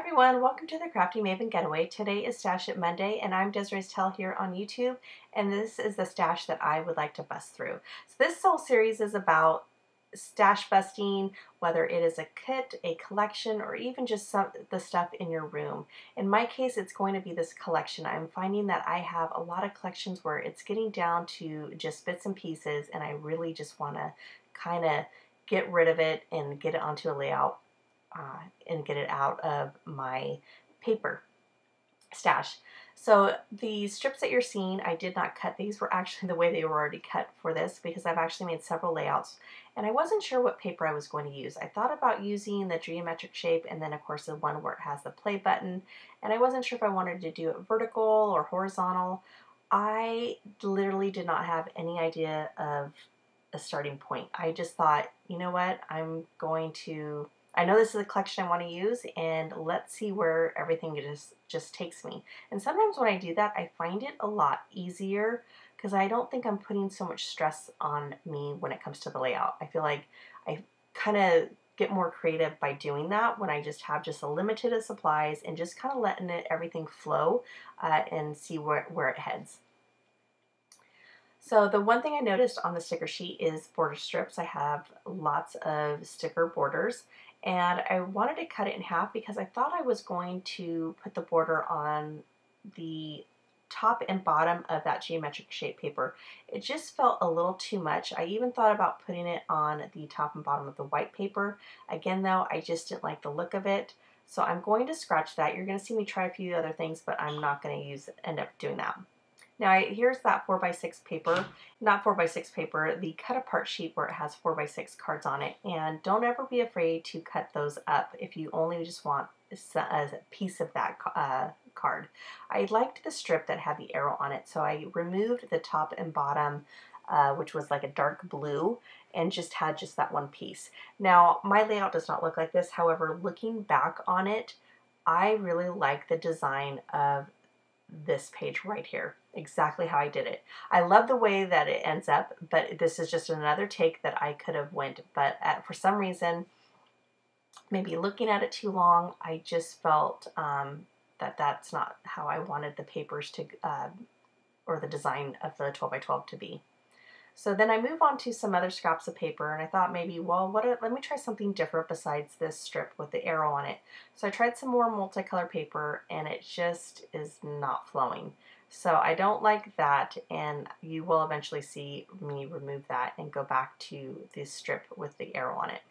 everyone, welcome to the Crafty Maven Getaway. Today is Stash It Monday and I'm Desiree's Tell here on YouTube, and this is the stash that I would like to bust through. So this whole series is about stash busting, whether it is a kit, a collection, or even just the stuff in your room. In my case, it's going to be this collection. I'm finding that I have a lot of collections where it's getting down to just bits and pieces, and I really just want to kind of get rid of it and get it onto a layout and get it out of my paper stash. So the strips that you're seeing, I did not cut. These were actually the way they were already cut for this because I've actually made several layouts and I wasn't sure what paper I was going to use. I thought about using the geometric shape and then of course the one where it has the play button, and I wasn't sure if I wanted to do it vertical or horizontal. I literally did not have any idea of a starting point. I just thought, you know what, I know this is a collection I want to use, and let's see where everything just takes me. And sometimes when I do that, I find it a lot easier because I don't think I'm putting so much stress on me when it comes to the layout. I feel like I kind of get more creative by doing that when I just have a limited of supplies and just kind of letting everything flow and see where it heads. So the one thing I noticed on the sticker sheet is border strips. I have lots of sticker borders, and I wanted to cut it in half because I thought I was going to put the border on the top and bottom of that geometric shape paper. It just felt a little too much. I even thought about putting it on the top and bottom of the white paper. Again though, I just didn't like the look of it. So I'm going to scratch that. You're going to see me try a few other things, but I'm not going to end up doing that. Now here's that 4x6 paper, not 4x6 paper, the cut apart sheet where it has 4x6 cards on it. And don't ever be afraid to cut those up if you only just want a piece of that card. I liked the strip that had the arrow on it, so I removed the top and bottom, which was like a dark blue, and just had that one piece. Now my layout does not look like this, however, looking back on it, I really like the design of this page right here, exactly how I did it. I love the way that it ends up, but this is just another take that I could have went, but for some reason, maybe looking at it too long, I just felt that that's not how I wanted the papers to, or the design of the 12 by 12 to be. So then I move on to some other scraps of paper, and I thought maybe, well, let me try something different besides this strip with the arrow on it. So I tried some more multicolor paper, and it just is not flowing. So I don't like that, and you will eventually see me remove that and go back to this strip with the arrow on it.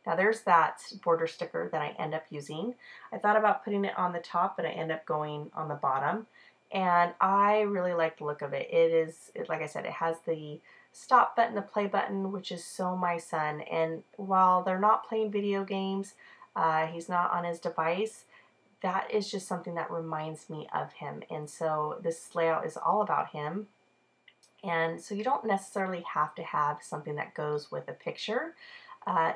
Now there's that border sticker that I end up using. I thought about putting it on the top, but I end up going on the bottom. And I really like the look of it. Like I said, it has the stop button, the play button, which is so my son. And while they're not playing video games, he's not on his device, that is just something that reminds me of him. And so this layout is all about him. And so you don't necessarily have to have something that goes with a picture.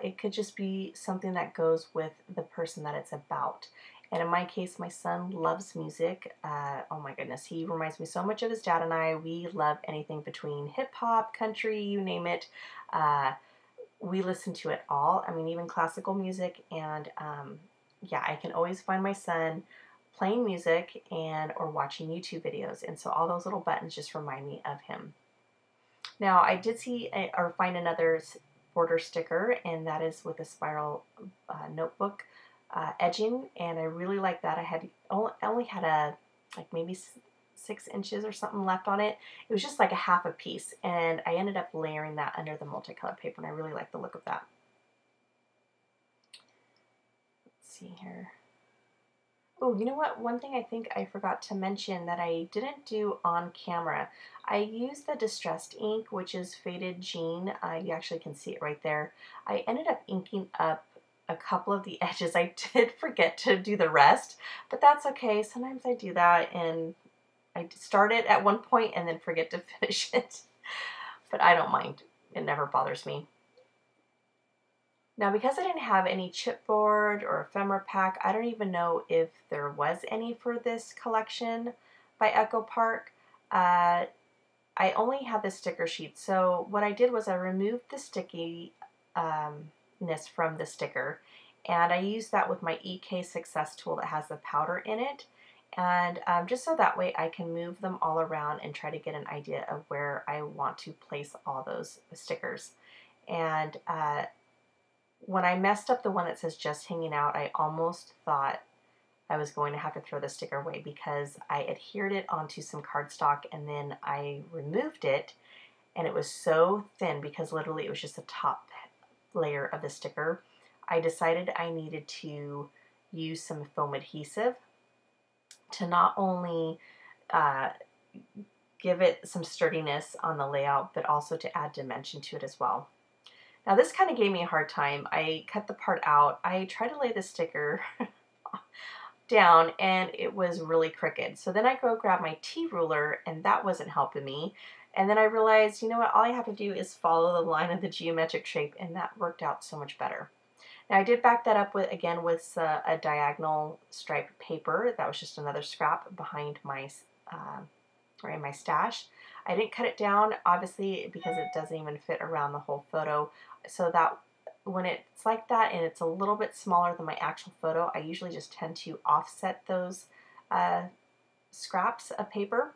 It could just be something that goes with the person that it's about. And in my case, my son loves music. Oh my goodness, he reminds me so much of his dad and I. We love anything between hip hop, country, you name it. We listen to it all. I mean, even classical music. And yeah, I can always find my son playing music or watching YouTube videos. And so all those little buttons just remind me of him. Now, I did see or find another border sticker, and that is with a spiral notebook edging, and I really like that. I only had like maybe 6 inches or something left on it. It was just like a half a piece, and I ended up layering that under the multicolored paper, and I really like the look of that. Let's see here. Oh, you know what? One thing I think I forgot to mention that I didn't do on camera. I used the distressed ink, which is faded jean. You actually can see it right there. I ended up inking up a couple of the edges. I did forget to do the rest, but that's okay. Sometimes I do that and I start it at one point and then forget to finish it. But I don't mind. It never bothers me. Now, because I didn't have any chipboard or ephemera pack, I don't even know if there was any for this collection by Echo Park. I only had the sticker sheet. So what I did was I removed the stickiness from the sticker And I use that with my EK Success tool that has the powder in it. And just so that way I can move them all around and try to get an idea of where I want to place all those stickers. And when I messed up the one that says just hanging out, I almost thought I was going to have to throw the sticker away because I adhered it onto some cardstock and then I removed it, and it was so thin because literally it was just the top layer of the sticker. I decided I needed to use some foam adhesive to not only give it some sturdiness on the layout, but also to add dimension to it as well. Now this kind of gave me a hard time. I cut the part out. I tried to lay the sticker down and it was really crooked. So then I go grab my T-ruler and that wasn't helping me. And then I realized, you know what, all I have to do is follow the line of the geometric shape, and that worked out so much better. Now I did back that up with, again, with a diagonal striped paper. That was just another scrap behind my, or in my stash. I didn't cut it down, obviously, because it doesn't even fit around the whole photo. So that when it's like that and it's a little bit smaller than my actual photo, I usually just tend to offset those scraps of paper.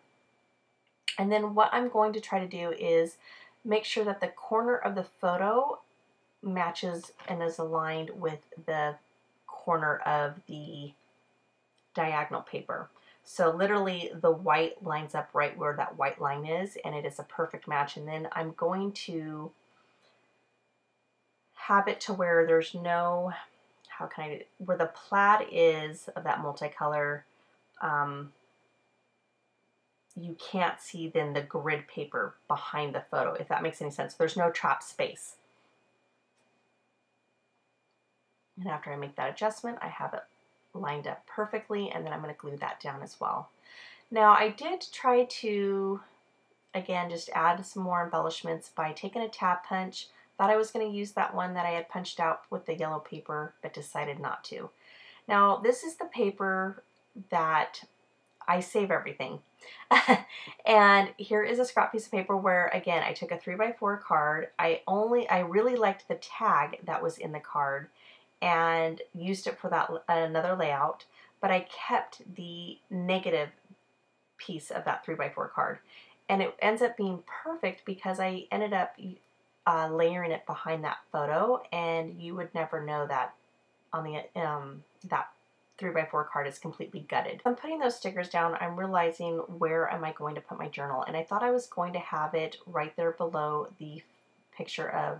And then what I'm going to try to do is make sure that the corner of the photo matches and is aligned with the corner of the diagonal paper. So literally the white lines up right where that white line is, and it is a perfect match. And then I'm going to have it to where there's no, how can I do it? Where the plaid is of that multicolor, you can't see then the grid paper behind the photo, if that makes any sense. There's no trap space. And after I make that adjustment, I have it lined up perfectly, and then I'm going to glue that down as well. Now I did try to, again, just add some more embellishments by taking a tab punch. Thought I was going to use that one that I had punched out with the yellow paper, but decided not to. Now this is the paper that I save everything. And here is a scrap piece of paper where, again, I took a 3x4 card. I really liked the tag that was in the card and used it for that another layout, but I kept the negative piece of that 3x4 card. And it ends up being perfect because I ended up layering it behind that photo, and you would never know that on the that 3x4 card is completely gutted. I'm putting those stickers down. I'm realizing where am I going to put my journal, and I thought I was going to have it right there below the picture of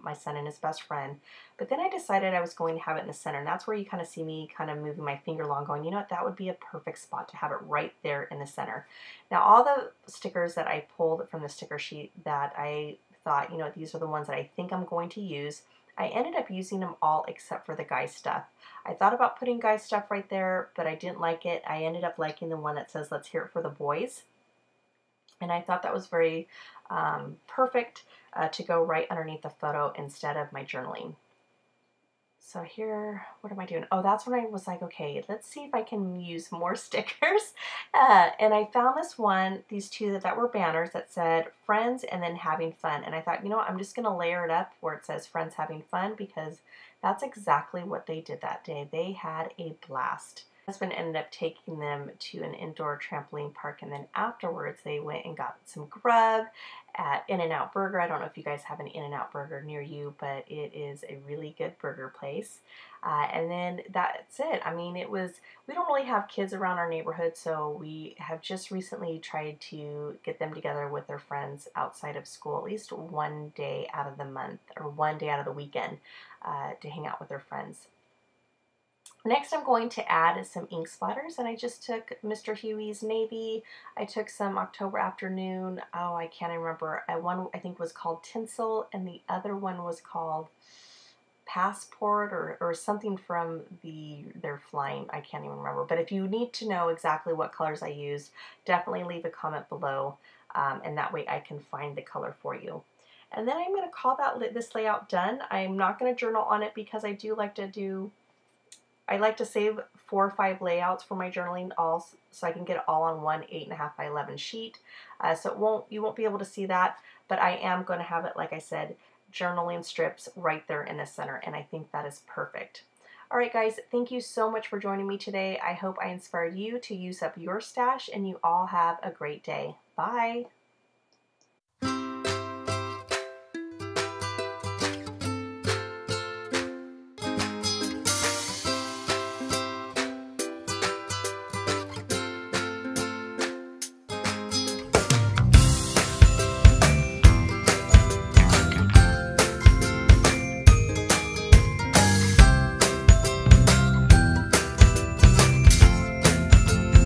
my son and his best friend, but then I decided I was going to have it in the center, and that's where you kind of see me kind of moving my finger along going, you know what, that would be a perfect spot to have it right there in the center. Now all the stickers that I pulled from the sticker sheet that I thought, you know, these are the ones that I think I'm going to use, I ended up using them all except for the guy stuff. I thought about putting guy stuff right there, but I didn't like it. I ended up liking the one that says, let's hear it for the boys. And I thought that was very perfect to go right underneath the photo instead of my journaling. So here, what am I doing? Oh, that's when I was like, okay, let's see if I can use more stickers. And I found this one, these two that were banners that said friends and then having fun. And I thought, you know what, I'm just going to layer it up where it says friends having fun, because that's exactly what they did that day. They had a blast. My husband ended up taking them to an indoor trampoline park, and then afterwards they went and got some grub at In-N-Out Burger. I don't know if you guys have an In-N-Out Burger near you, but it is a really good burger place. And then that's it. I mean, we don't really have kids around our neighborhood, so we have just recently tried to get them together with their friends outside of school, at least one day out of the month or one day out of the weekend to hang out with their friends. Next, I'm going to add some ink splatters, and I just took Mr. Huey's Navy. I took some October Afternoon. Oh, I can't remember. One I think was called Tinsel, and the other one was called Passport or something from their flying. I can't even remember. But if you need to know exactly what colors I used, definitely leave a comment below, and that way I can find the color for you. And then I'm going to call this layout done. I'm not going to journal on it because I like to save 4 or 5 layouts for my journaling all, so I can get it all on one 8.5 by 11 sheet. So you won't be able to see that, but I am going to have it, like I said, journaling strips right there in the center, and I think that is perfect. All right, guys, thank you so much for joining me today. I hope I inspired you to use up your stash, and you all have a great day. Bye.